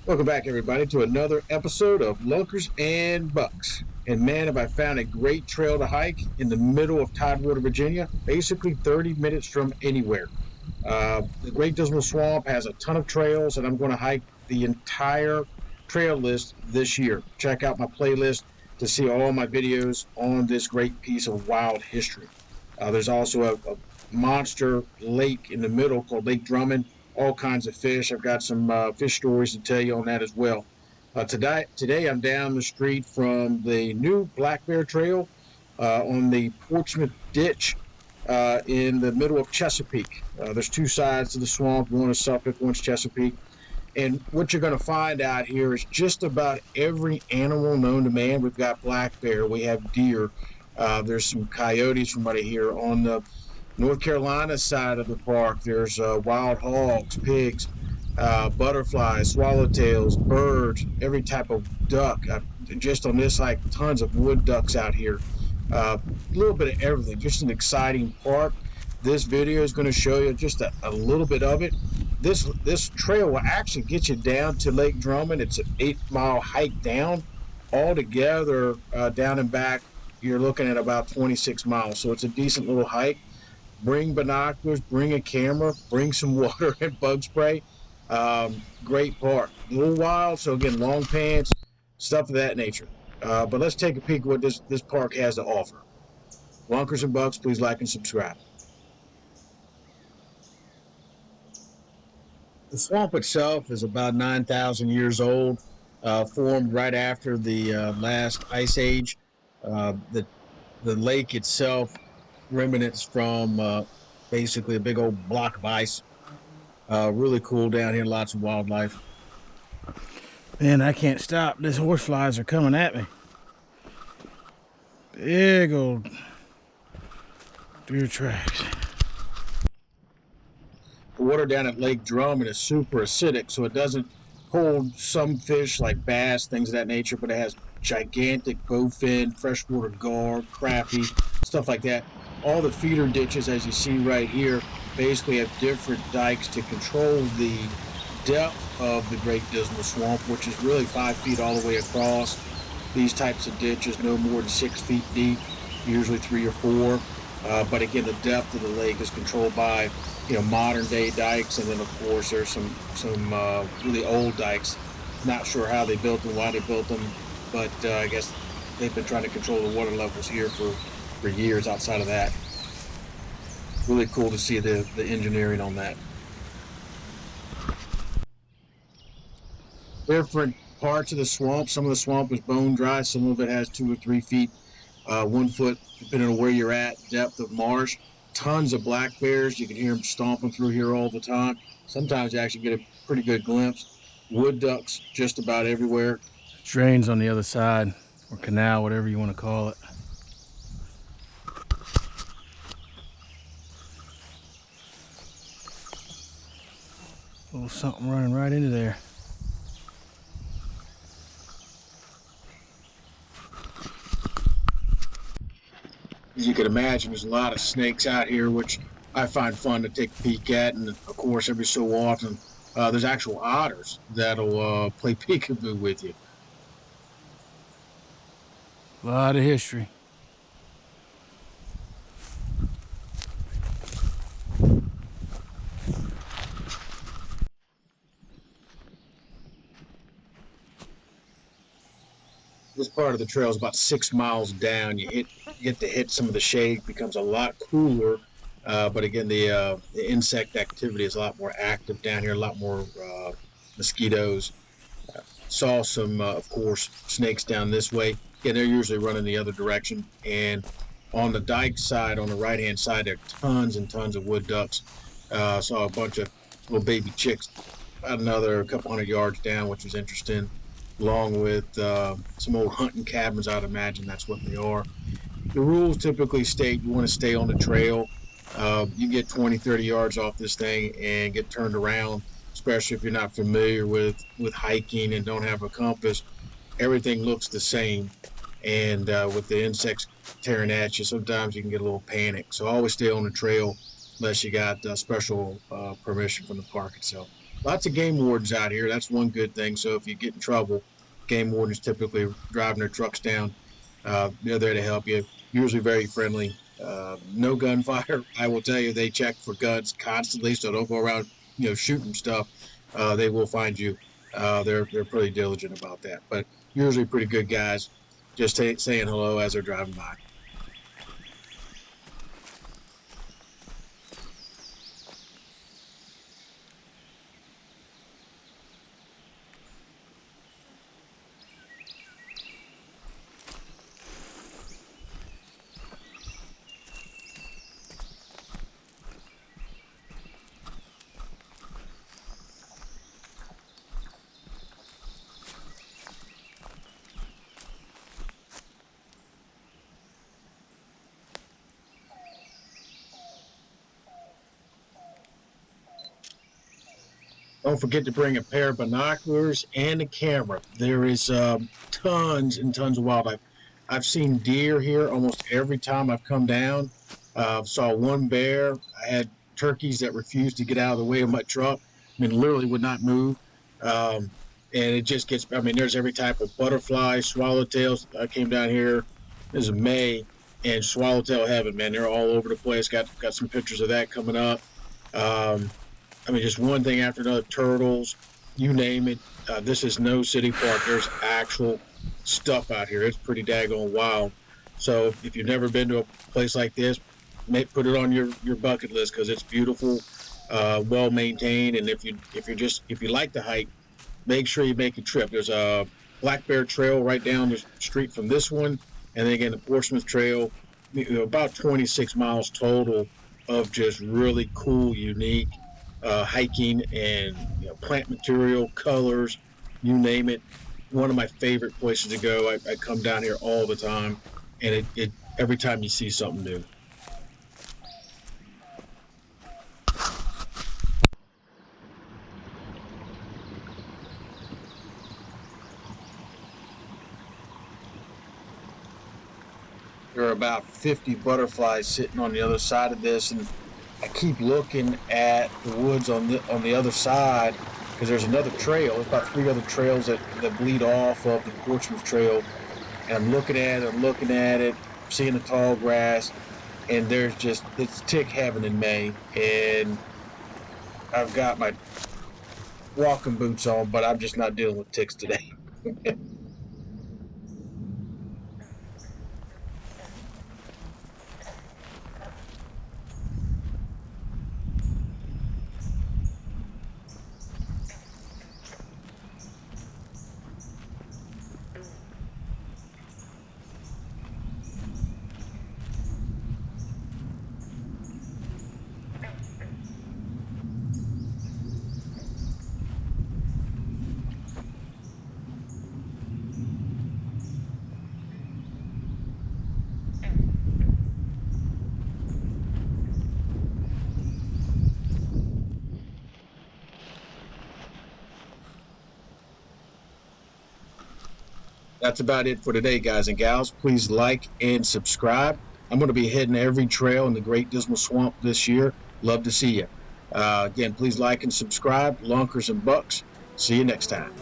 Welcome back, everybody, to another episode of Lunkers and Bucks. And man, have I found a great trail to hike in the middle of Tidewater, Virginia, basically 30 minutes from anywhere. The Great Dismal Swamp has a ton of trails, and I'm going to hike the entire trail list this year. Check out my playlist to see all my videos on this great piece of wild history. There's also a monster lake in the middle called Lake Drummond. All kinds of fish. I've got some fish stories to tell you on that as well. Today I'm down the street from the new Black Bear Trail on the Portsmouth Ditch in the middle of Chesapeake. There's two sides to the swamp. One is Suffolk, one's Chesapeake. And what you're going to find out here is just about every animal known to man. We've got black bear. We have deer. There's some coyotes from right here. On the North Carolina side of the park, there's wild hogs, pigs, butterflies, swallowtails, birds, every type of duck. Just on this hike, tons of wood ducks out here. A little bit of everything. Just an exciting park. This video is going to show you just a little bit of it. This trail will actually get you down to Lake Drummond. It's an 8-mile hike down. Altogether, down and back, you're looking at about 26 miles. So it's a decent little hike. Bring binoculars, bring a camera, bring some water and bug spray. Great park. A little wild, so again, long pants, stuff of that nature. But let's take a peek at what this park has to offer. Lunkers and Bucks, please like and subscribe. The swamp itself is about 9,000 years old, formed right after the last ice age. The lake itself remnants from basically a big old block of ice. Really cool down here, lots of wildlife. Man, I can't stop. These horseflies are coming at me. Big old deer tracks. The water down at Lake Drummond is super acidic, so it doesn't hold some fish like bass, things of that nature, but it has gigantic bowfin, freshwater gar, crappie, stuff like that. All the feeder ditches, as you see right here, basically have different dikes to control the depth of the Great Dismal Swamp, which is really 5 feet all the way across. These types of ditches no more than 6 feet deep, usually 3 or 4. But again, the depth of the lake is controlled by modern day dikes, and then of course there's some really old dikes. Not sure how they built them, why they built them, but I guess they've been trying to control the water levels here for years outside of that. Really cool to see the engineering on that. Different parts of the swamp. Some of the swamp is bone dry, some of it has 2 or 3 feet, 1 foot, depending on where you're at, depth of marsh. Tons of black bears. You can hear them stomping through here all the time. Sometimes you actually get a pretty good glimpse. Wood ducks just about everywhere. Drains on the other side, or canal, whatever you want to call it. A little something running right into there. As you can imagine, there's a lot of snakes out here, which I find fun to take a peek at. And of course, every so often, there's actual otters that'll play peekaboo with you. A lot of history. This part of the trail is about 6 miles down. You get to hit some of the shade, it becomes a lot cooler. But again, the insect activity is a lot more active down here, a lot more mosquitoes. Saw some, of course, snakes down this way. Yeah, they're usually running the other direction. And on the dike side, on the right-hand side, there are tons and tons of wood ducks. Saw a bunch of little baby chicks about another couple hundred yards down, which was interesting, along with some old hunting cabins. I'd imagine that's what they are. The rules typically state you want to stay on the trail. You get 20, 30 yards off this thing and get turned around, especially if you're not familiar with hiking and don't have a compass. Everything looks the same, and with the insects tearing at you, sometimes you can get a little panic. So always stay on the trail unless you got special permission from the park itself. lots of game wardens out here. That's one good thing. So if you get in trouble, game wardens typically driving their trucks down. They're there to help you. Usually very friendly. No gunfire. I will tell you, they check for guns constantly, so don't go around, shooting stuff. They will find you. They're pretty diligent about that, but usually pretty good guys. Just saying hello as they're driving by. Don't forget to bring a pair of binoculars and a camera. There is tons and tons of wildlife. I've seen deer here almost every time I've come down. Saw one bear. I had turkeys that refused to get out of the way of my truck. I mean, literally would not move. And it just gets, I mean, there's every type of butterfly, swallowtails. I came down here, this is May, and swallowtail heaven, man. They're all over the place. Got some pictures of that coming up. Um, I mean, just one thing after another. Turtles, you name it. This is no city park. There's actual stuff out here. It's pretty daggone wild. So if you've never been to a place like this, put it on your bucket list because it's beautiful, well maintained, and if you like to hike, make sure you make a trip. There's a Black Bear Trail right down the street from this one, and then again the Portsmouth Trail. About 26 miles total of just really cool, unique hiking and plant material, colors, you name it. One of my favorite places to go. I come down here all the time, and it every time you see something new. There are about 50 butterflies sitting on the other side of this, and I keep looking at the woods on the other side because there's another trail. There's about 3 other trails that bleed off of the Portsmouth Trail, and I'm looking at it, seeing the tall grass, and it's tick heaven in May, and I've got my walking boots on, but I'm just not dealing with ticks today. That's about it for today, guys and gals. Please like and subscribe. I'm going to be hitting every trail in the Great Dismal Swamp this year. Love to see you. Again, please like and subscribe. Lunkers and Bucks. See you next time.